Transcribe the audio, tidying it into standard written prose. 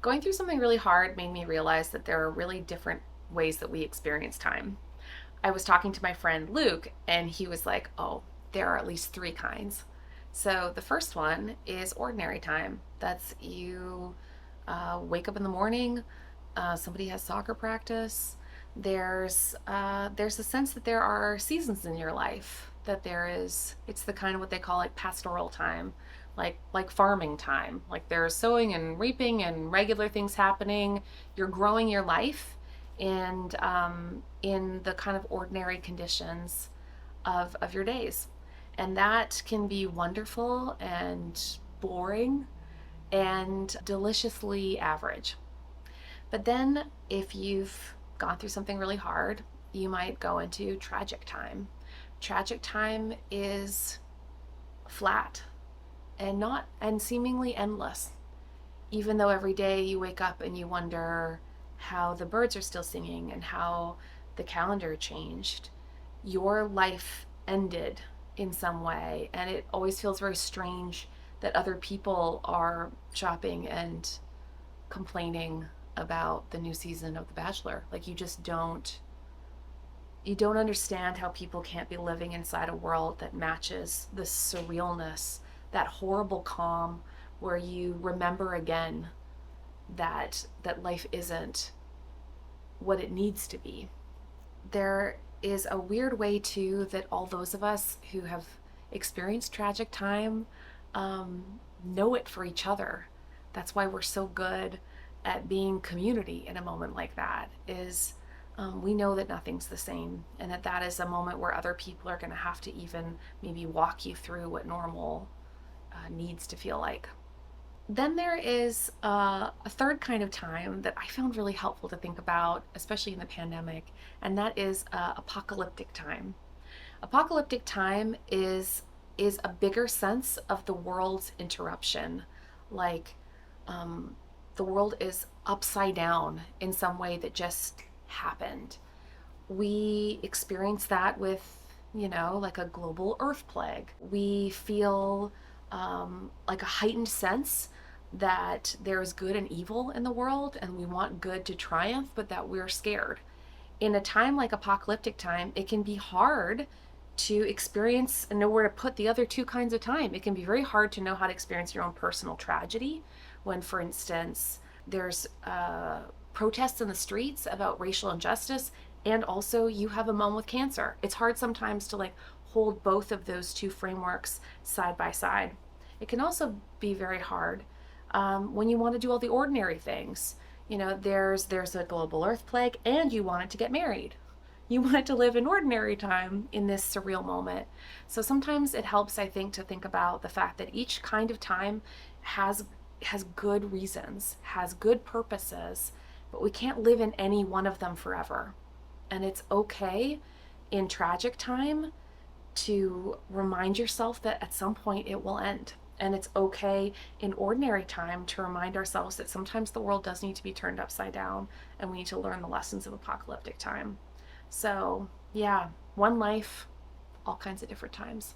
Going through something really hard made me realize that there are really different ways that we experience time. I was talking to my friend Luke, and he was like, "Oh, there are at least three kinds." So the first one is ordinary time. That's you wake up in the morning, somebody has soccer practice. There's a sense that there are seasons in your life. That there is, it's the kind of what they call like pastoral time, like farming time. Like there's sowing and reaping and regular things happening. You're growing your life, and in the kind of ordinary conditions of your days. And that can be wonderful and boring and deliciously average. But then, if you've gone through something really hard, you might go into tragic time. Tragic time is flat and seemingly endless. Even though every day you wake up and you wonder how the birds are still singing and how the calendar changed, your life ended in some way, and it always feels very strange that other people are shopping and complaining about the new season of The Bachelor. Like you don't understand how people can't be living inside a world that matches the surrealness, that horrible calm where you remember again that life isn't what it needs to be. There is a weird way too that all those of us who have experienced tragic time um, know it for each other. That's why we're so good at being community in a moment like that. Is we know that nothing's the same, and that is a moment where other people are going to have to even maybe walk you through what normal needs to feel like. Then there is a third kind of time that I found really helpful to think about, especially in the pandemic, and that is apocalyptic time. Apocalyptic time is a bigger sense of the world's interruption, like the world is upside down in some way that just happened. We experience that with, like a global earth plague. We feel like a heightened sense that there is good and evil in the world, and we want good to triumph, but that we're scared. In a time like apocalyptic time, it can be hard to experience and know where to put the other two kinds of time. It can be very hard to know how to experience your own personal tragedy when, for instance, there's protests in the streets about racial injustice, and also you have a mom with cancer. It's hard sometimes to like hold both of those two frameworks side by side. It can also be very hard when you want to do all the ordinary things. There's a global earth plague, and you wanted to get married. You wanted to live in ordinary time in this surreal moment. So sometimes it helps, I think, to think about the fact that each kind of time has has good reasons, has good purposes, but we can't live in any one of them forever. And it's okay in tragic time to remind yourself that at some point it will end. And it's okay in ordinary time to remind ourselves that sometimes the world does need to be turned upside down, and we need to learn the lessons of apocalyptic time. So, yeah, one life, all kinds of different times.